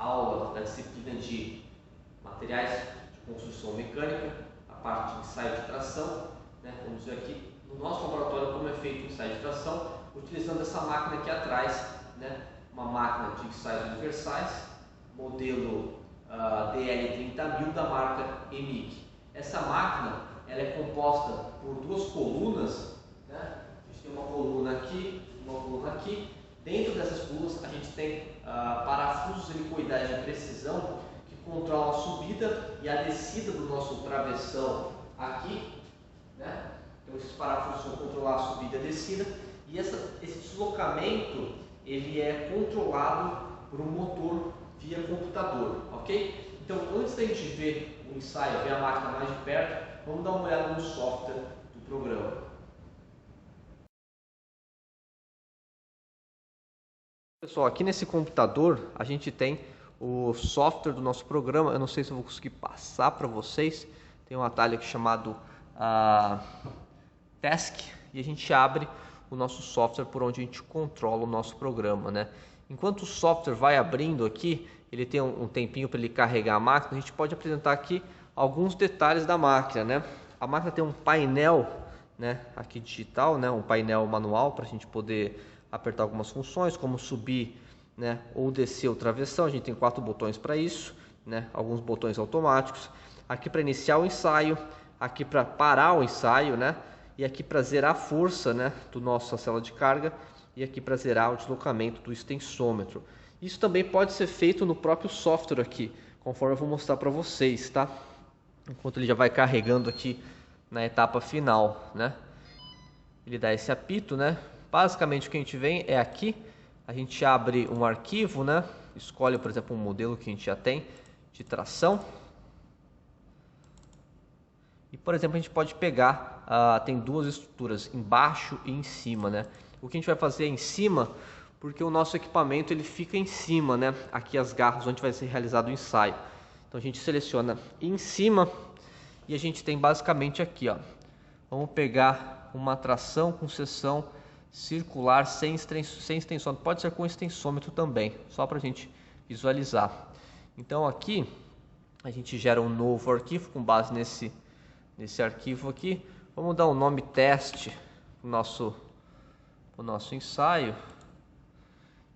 aula da disciplina de materiais de construção mecânica, a parte de ensaio de tração, né? Vamos ver aqui no nosso laboratório como é feito o ensaio de tração, utilizando essa máquina aqui atrás, né? Uma máquina de ensaios universais, modelo DL30000 da marca EMIC. Essa máquina ela é composta por duas colunas, né? A gente tem uma coluna aqui, uma coluna aqui. Dentro dessas colunas a gente tem parafusos helicoidais de precisão que controlam a subida e a descida do nosso travessão aqui, né? Então esses parafusos vão controlar a subida e a descida, e esse deslocamento ele é controlado por um motor via computador, ok? Então antes da gente ver o ensaio, ver a máquina mais de perto, vamos dar uma olhada no software do programa. Pessoal, aqui nesse computador a gente tem o software do nosso programa. Eu não sei se eu vou conseguir passar para vocês. Tem um atalho aqui chamado Task, e a gente abre o nosso software por onde a gente controla o nosso programa, né? Enquanto o software vai abrindo aqui, ele tem um tempinho para ele carregar a máquina. A gente pode apresentar aqui alguns detalhes da máquina, né? A máquina tem um painel, né, aqui digital, né, um painel manual para a gente poder apertar algumas funções, como subir, né, ou descer o travessão. A gente tem 4 botões para isso, né, alguns botões automáticos. Aqui para iniciar o ensaio, aqui para parar o ensaio, né, e aqui para zerar a força, né, do nossa célula de carga, e aqui para zerar o deslocamento do extensômetro. Isso também pode ser feito no próprio software aqui, conforme eu vou mostrar para vocês, tá? Enquanto ele já vai carregando aqui na etapa final, né? Ele dá esse apito, né? Basicamente o que a gente vem é aqui, a gente abre um arquivo, né? Escolhe, por exemplo, um modelo que a gente já tem de tração. E, por exemplo, a gente pode pegar, tem duas estruturas, embaixo e em cima, né? O que a gente vai fazer é em cima, porque o nosso equipamento ele fica em cima, né? Aqui as garras onde vai ser realizado o ensaio. Então a gente seleciona em cima e a gente tem basicamente aqui, ó. Vamos pegar uma tração com seção circular sem extensômetro. Pode ser com extensômetro também, só para a gente visualizar. Então aqui a gente gera um novo arquivo com base nesse arquivo aqui. Vamos dar um nome teste para o nosso ensaio.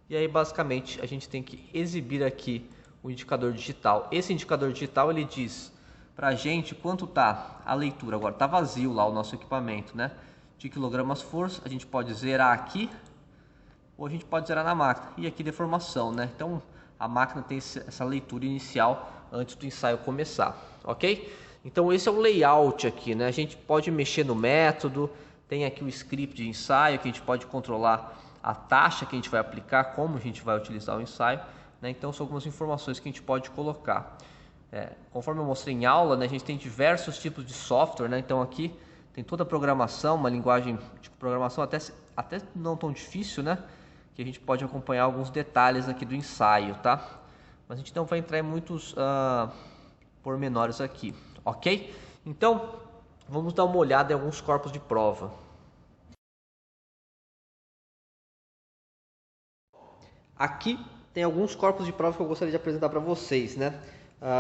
E aí basicamente a gente tem que exibir aqui o indicador digital. Esse indicador digital ele diz pra gente quanto tá a leitura. Agora tá vazio lá o nosso equipamento, né? De quilogramas força, a gente pode zerar aqui ou a gente pode zerar na máquina. E aqui deformação, né? Então a máquina tem essa leitura inicial antes do ensaio começar, ok? Então esse é o layout aqui, né? A gente pode mexer no método, tem aqui o script de ensaio que a gente pode controlar a taxa que a gente vai aplicar, como a gente vai utilizar o ensaio, né? Então são algumas informações que a gente pode colocar. Conforme eu mostrei em aula, né, a gente tem diversos tipos de software, né? Então aqui tem toda a programação, uma linguagem de programação até não tão difícil, né? Que a gente pode acompanhar alguns detalhes aqui do ensaio, tá? Mas a gente não vai entrar em muitos pormenores aqui, ok? Então vamos dar uma olhada em alguns corpos de prova. Aqui tem alguns corpos de prova que eu gostaria de apresentar para vocês, né?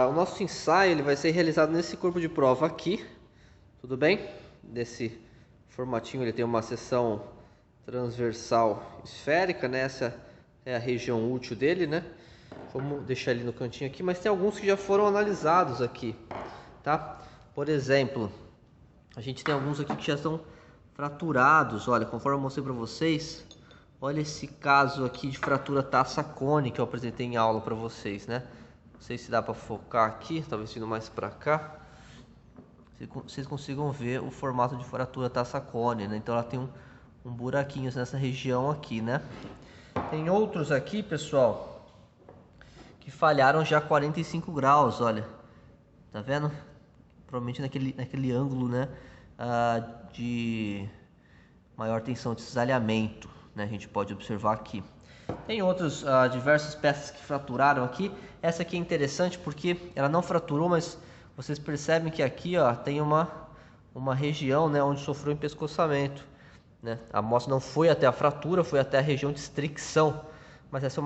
O nosso ensaio ele vai ser realizado nesse corpo de prova aqui, tudo bem? Desse formatinho ele tem uma seção transversal esférica, né? Essa é a região útil dele, né? Vamos deixar ele no cantinho aqui, mas tem alguns que já foram analisados aqui, tá? Por exemplo, a gente tem alguns aqui que já estão fraturados, olha, conforme eu mostrei para vocês. Olha esse caso aqui de fratura taça cone que eu apresentei em aula para vocês, né? Não sei se dá para focar aqui, talvez indo mais para cá. Vocês consigam ver o formato de fratura taça cone, né? Então ela tem um buraquinho nessa região aqui, né? Tem outros aqui, pessoal, que falharam já 45 graus, olha. Tá vendo? Provavelmente naquele ângulo, né? De maior tensão de cisalhamento, né? A gente pode observar aqui. Tem outros diversas peças que fraturaram aqui. Essa aqui é interessante porque ela não fraturou, mas vocês percebem que aqui, ó, tem uma região, né, onde sofreu empescoçamento, né? A amostra não foi até a fratura, foi até a região de estricção. Mas essa é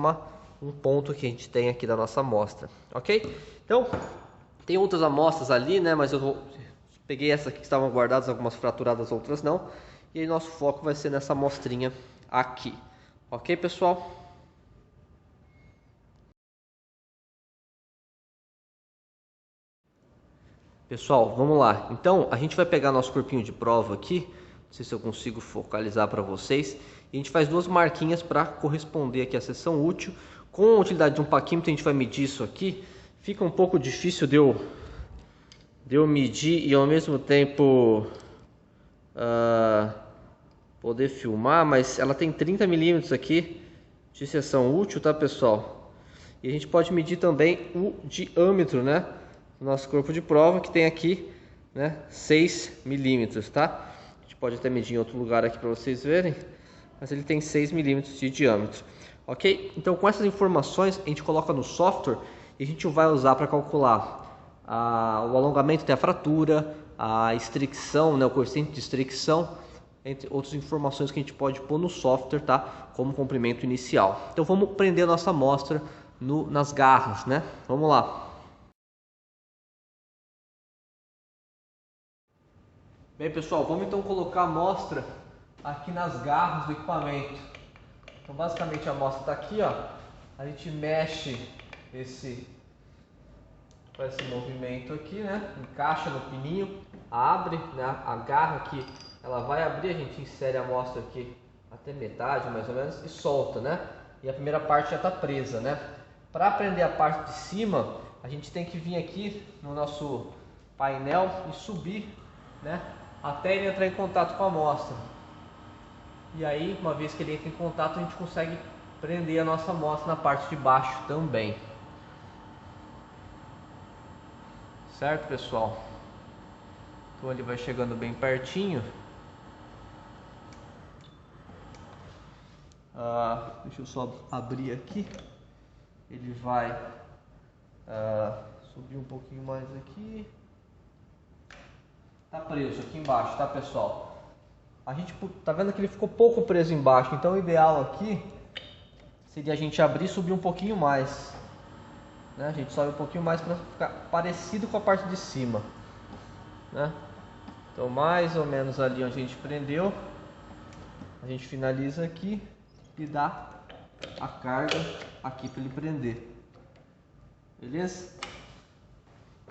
um ponto que a gente tem aqui da nossa amostra, ok? Então, tem outras amostras ali, né? Mas peguei essa aqui que estavam guardadas, algumas fraturadas, outras não. E aí nosso foco vai ser nessa amostrinha aqui, ok, pessoal? Pessoal, vamos lá. Então, a gente vai pegar nosso corpinho de prova aqui. Não sei se eu consigo focalizar para vocês. E a gente faz duas marquinhas para corresponder aqui à seção útil. Com a utilidade de um paquímetro, a gente vai medir isso aqui. Fica um pouco difícil de eu medir e ao mesmo tempo poder filmar, mas ela tem 30 milímetros aqui de seção útil, tá, pessoal? E a gente pode medir também o diâmetro, né? Nosso corpo de prova, que tem aqui, né, 6 milímetros, tá? A gente pode até medir em outro lugar aqui para vocês verem, mas ele tem 6 milímetros de diâmetro, ok? Então, com essas informações, a gente coloca no software e a gente vai usar para calcular o alongamento até a fratura, a estricção, né, o coeficiente de estricção, entre outras informações que a gente pode pôr no software, tá? Como comprimento inicial. Então, vamos prender a nossa amostra nas garras, né? Vamos lá. Bem, pessoal, vamos então colocar a amostra aqui nas garras do equipamento. Então, basicamente, a amostra está aqui, ó. A gente mexe com esse movimento aqui, né? Encaixa no pininho, abre, né? A garra aqui, ela vai abrir, a gente insere a amostra aqui até metade, mais ou menos, e solta, né? E a primeira parte já está presa, né? Para prender a parte de cima, a gente tem que vir aqui no nosso painel e subir, né? Até ele entrar em contato com a amostra. E aí, uma vez que ele entra em contato, a gente consegue prender a nossa amostra na parte de baixo também. Certo, pessoal? Então ele vai chegando bem pertinho. Deixa eu só abrir aqui. Ele vai subir um pouquinho mais aqui. Tá preso aqui embaixo, tá, pessoal? A gente tá vendo que ele ficou pouco preso embaixo, então o ideal aqui seria a gente abrir e subir um pouquinho mais, né? A gente sobe um pouquinho mais para ficar parecido com a parte de cima, né? Então, mais ou menos ali onde a gente prendeu, a gente finaliza aqui e dá a carga aqui para ele prender, beleza?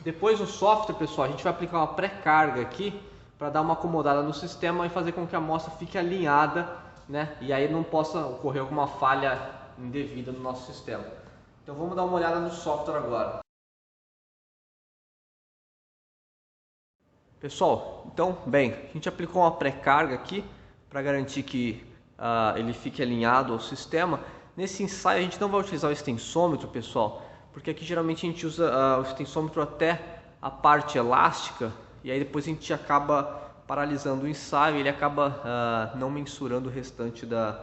Depois no software, pessoal, a gente vai aplicar uma pré-carga aqui para dar uma acomodada no sistema e fazer com que a amostra fique alinhada, né? E aí não possa ocorrer alguma falha indevida no nosso sistema. Então vamos dar uma olhada no software agora. Pessoal, então, bem, a gente aplicou uma pré-carga aqui para garantir que ele fique alinhado ao sistema. Nesse ensaio a gente não vai utilizar o extensômetro, pessoal, porque aqui geralmente a gente usa o extensômetro até a parte elástica e aí depois a gente acaba paralisando o ensaio e ele acaba não mensurando o restante da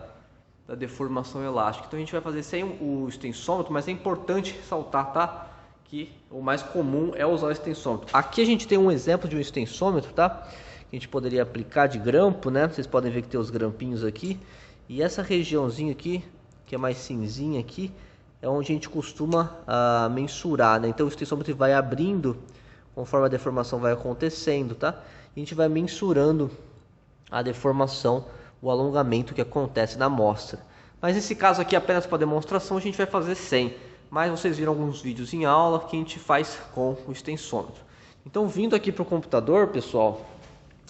deformação elástica. Então a gente vai fazer sem o extensômetro, mas é importante ressaltar, tá, que o mais comum é usar o extensômetro. Aqui a gente tem um exemplo de um extensômetro, tá, que a gente poderia aplicar de grampo, né? Vocês podem ver que tem os grampinhos aqui e essa regiãozinha aqui, que é mais cinzinha aqui, é onde a gente costuma mensurar, né? Então o extensômetro vai abrindo conforme a deformação vai acontecendo, tá? E a gente vai mensurando a deformação, o alongamento que acontece na amostra. Mas nesse caso aqui, apenas para demonstração, a gente vai fazer sem. Mas vocês viram alguns vídeos em aula que a gente faz com o extensômetro. Então, vindo aqui para o computador, pessoal,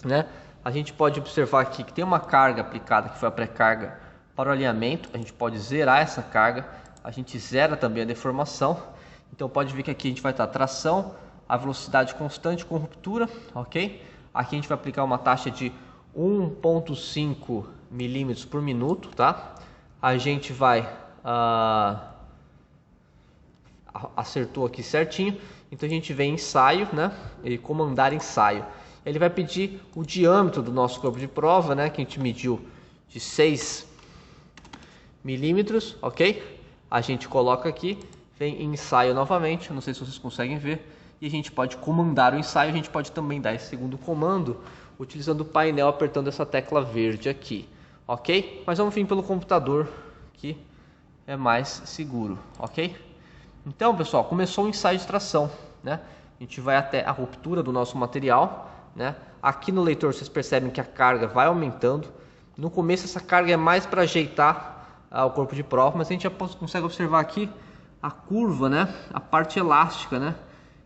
né? A gente pode observar aqui que tem uma carga aplicada, que foi a pré-carga para o alinhamento. A gente pode zerar essa carga. A gente zera também a deformação. Então pode ver que aqui a gente vai estar tração, a velocidade constante com ruptura, ok? Aqui a gente vai aplicar uma taxa de 1,5 milímetros por minuto, tá? A gente vai acertou aqui certinho. Então a gente vem em ensaio, né? E comandar ensaio. Ele vai pedir o diâmetro do nosso corpo de prova, né? Que a gente mediu de 6 milímetros, ok? A gente coloca aqui, vem em ensaio novamente, não sei se vocês conseguem ver, e a gente pode comandar o ensaio. A gente pode também dar esse segundo comando utilizando o painel, apertando essa tecla verde aqui, ok? Mas vamos vir pelo computador, que é mais seguro, ok? Então, pessoal, começou o ensaio de extração, né? A gente vai até a ruptura do nosso material, né? Aqui no leitor vocês percebem que a carga vai aumentando. No começo essa carga é mais para ajeitar o corpo de prova, mas a gente já consegue observar aqui a curva, né? A parte elástica, né?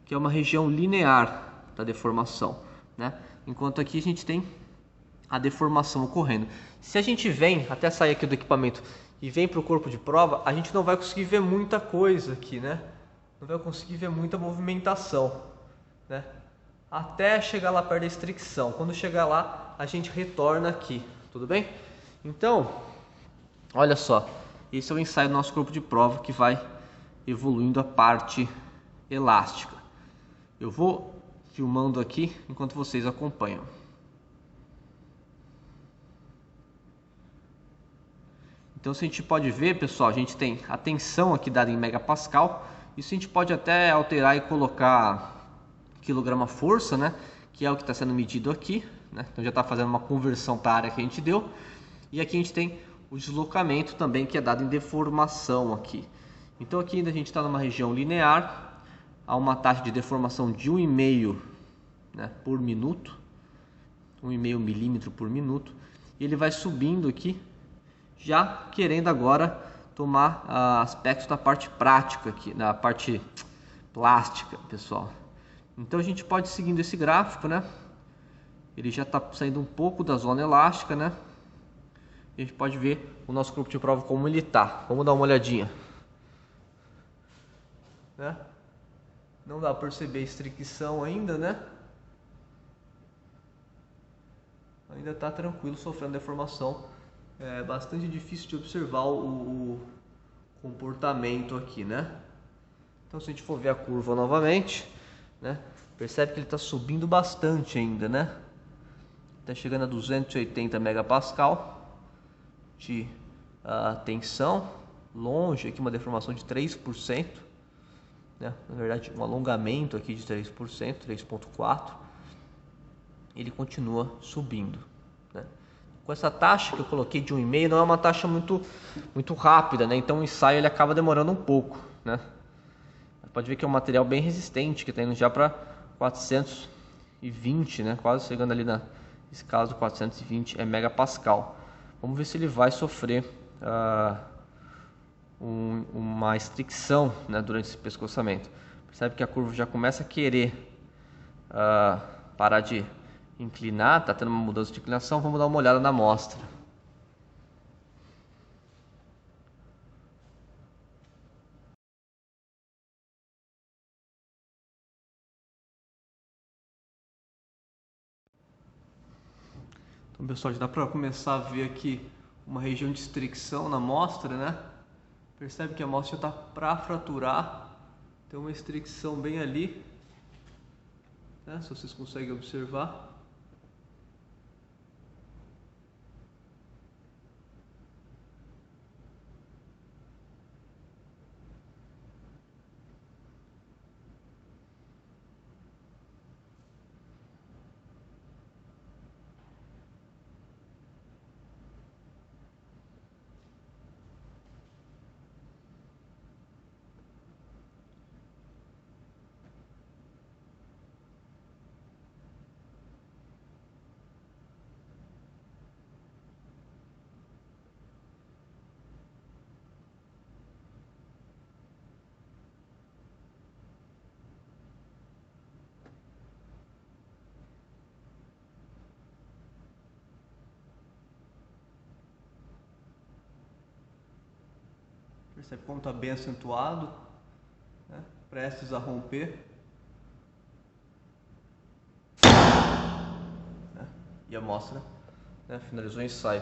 Que é uma região linear da deformação, né? Enquanto aqui a gente tem a deformação ocorrendo. Se a gente vem até sair aqui do equipamento e vem para o corpo de prova, a gente não vai conseguir ver muita coisa aqui, né? Não vai conseguir ver muita movimentação, né? Até chegar lá perto da estricção. Quando chegar lá, a gente retorna aqui, tudo bem? Então, olha só, esse é o ensaio do nosso corpo de prova que vai evoluindo a parte elástica. Eu vou filmando aqui enquanto vocês acompanham. Então, se a gente pode ver, pessoal, a gente tem a tensão aqui dada em megapascal. Isso a gente pode até alterar e colocar quilograma-força, né? Que é o que está sendo medido aqui, né? Então já está fazendo uma conversão para a área que a gente deu. E aqui a gente tem o deslocamento também, que é dado em deformação aqui. Então aqui ainda a gente está numa região linear, há uma taxa de deformação de 1,5, né, por minuto, 1,5 milímetro por minuto. E ele vai subindo aqui, já querendo agora tomar aspectos da parte prática aqui, da parte plástica, pessoal. Então a gente pode ir seguindo esse gráfico, né? Ele já está saindo um pouco da zona elástica, né? E a gente pode ver o nosso corpo de prova como ele está. Vamos dar uma olhadinha, né? Não dá para perceber a estricção ainda, né? Ainda está tranquilo, sofrendo deformação. É bastante difícil de observar o comportamento aqui, né? Então, se a gente for ver a curva novamente, né, percebe que ele está subindo bastante ainda, né? Está chegando a 280 megapascal de tensão, longe aqui uma deformação de 3%, né? Na verdade, um alongamento aqui de 3%, 3,4%. Ele continua subindo, né? Com essa taxa que eu coloquei de 1,5, não é uma taxa muito rápida, né? Então o ensaio ele acaba demorando um pouco, né? Pode ver que é um material bem resistente, que está indo já para 420, né? Quase chegando ali na escala do 420 megapascal. Vamos ver se ele vai sofrer uma estricção, né, durante esse pescoçamento. Percebe que a curva já começa a querer parar de inclinar, está tendo uma mudança de inclinação. Vamos dar uma olhada na amostra. Então, pessoal, já dá para começar a ver aqui uma região de estricção na amostra, né? Percebe que a amostra já está para fraturar. Tem uma estricção bem ali, né? Se vocês conseguem observar. Percebe como está bem acentuado, né? Prestes a romper, né? E a amostra, né, finalizou o ensaio.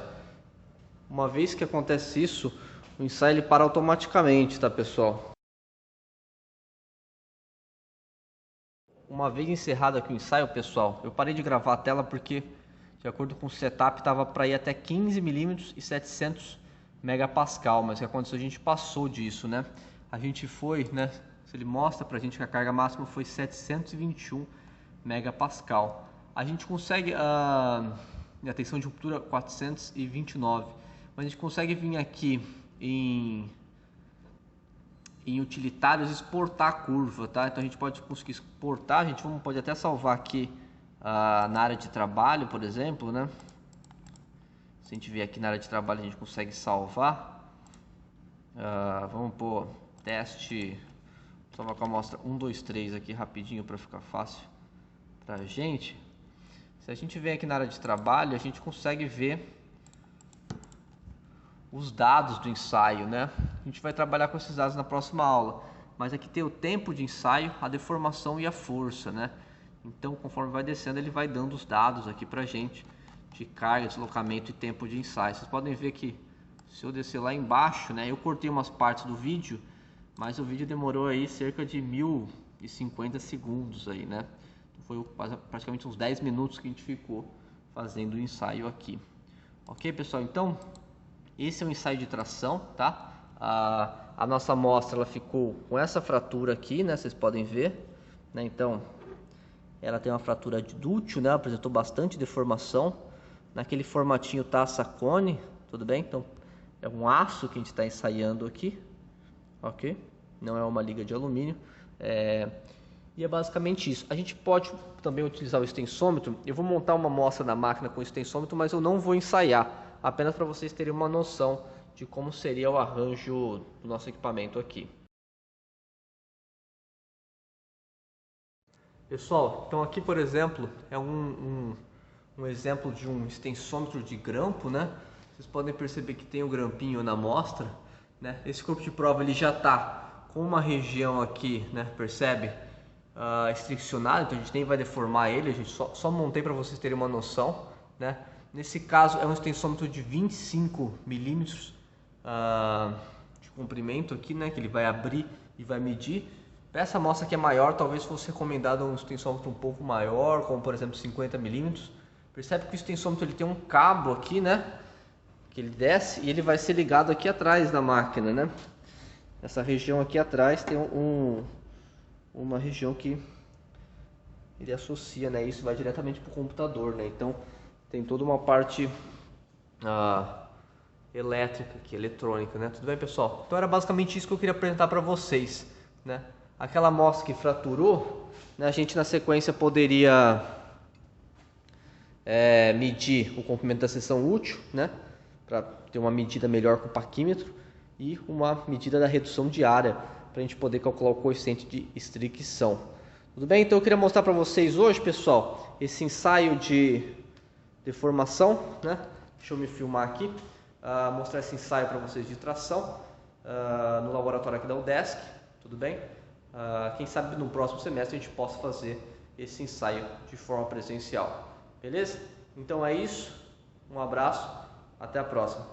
Uma vez que acontece isso, o ensaio ele para automaticamente, tá, pessoal? Uma vez encerrado aqui o ensaio, pessoal, eu parei de gravar a tela porque, de acordo com o setup, estava para ir até 15 milímetros e 700 megapascal, mas o que aconteceu? A gente passou disso, né? A gente foi, né? Ele mostra pra gente que a carga máxima foi 721 megapascal. A gente consegue a tensão de ruptura 429, mas a gente consegue vir aqui em em utilitários exportar a curva, tá? Então a gente pode conseguir exportar, a gente pode até salvar aqui na área de trabalho, por exemplo, né? Se a gente vier aqui na área de trabalho, a gente consegue salvar. Vamos pôr teste, vou salvar com a amostra 1, 2, 3 aqui rapidinho para ficar fácil para a gente. Se a gente vem aqui na área de trabalho, a gente consegue ver os dados do ensaio, né? A gente vai trabalhar com esses dados na próxima aula, mas aqui tem o tempo de ensaio, a deformação e a força, né? Então, conforme vai descendo, ele vai dando os dados aqui pra gente de carga, deslocamento e tempo de ensaio. Vocês podem ver que se eu descer lá embaixo, né? Eu cortei umas partes do vídeo, mas o vídeo demorou aí cerca de 1050 segundos aí, né? Foi praticamente uns 10 minutos que a gente ficou fazendo o ensaio aqui. Ok, pessoal? Então, esse é um ensaio de tração, tá? A nossa amostra ela ficou com essa fratura aqui, né? Vocês podem ver, né? Então, ela tem uma fratura dúctil, né? Apresentou bastante deformação. Naquele formatinho taça cone, tudo bem? Então, é um aço que a gente está ensaiando aqui, ok? Não é uma liga de alumínio. E é basicamente isso. A gente pode também utilizar o extensômetro. Eu vou montar uma amostra na máquina com extensômetro, mas eu não vou ensaiar, apenas para vocês terem uma noção de como seria o arranjo do nosso equipamento aqui. Pessoal, então aqui, por exemplo, é um exemplo de um extensômetro de grampo, né? Vocês podem perceber que tem o grampinho na amostra, né? Esse corpo de prova ele já está com uma região aqui, né? Percebe? Estriccionado, então a gente nem vai deformar ele, a gente só montei para vocês terem uma noção, né? Nesse caso é um extensômetro de 25 milímetros de comprimento aqui, né? Que ele vai abrir e vai medir. Para essa amostra que é maior, talvez fosse recomendado um extensômetro um pouco maior, como por exemplo 50 milímetros. Percebe que o extensômetro ele tem um cabo aqui, né? Que ele desce e ele vai ser ligado aqui atrás da máquina, né? Essa região aqui atrás tem uma região que ele associa, né? Isso vai diretamente para o computador, né? Então tem toda uma parte elétrica aqui, eletrônica, né? Tudo bem, pessoal? Então era basicamente isso que eu queria apresentar para vocês, né? Aquela amostra que fraturou, né? A gente na sequência poderia medir o comprimento da seção útil, né? Para ter uma medida melhor com o paquímetro e uma medida da redução de área para a gente poder calcular o coeficiente de estricção. Tudo bem? Então eu queria mostrar para vocês hoje, pessoal, esse ensaio de deformação, né? Deixa eu me filmar aqui, mostrar esse ensaio para vocês de tração no laboratório aqui da UDESC, tudo bem? Quem sabe no próximo semestre a gente possa fazer esse ensaio de forma presencial, beleza? Então é isso, um abraço, até a próxima.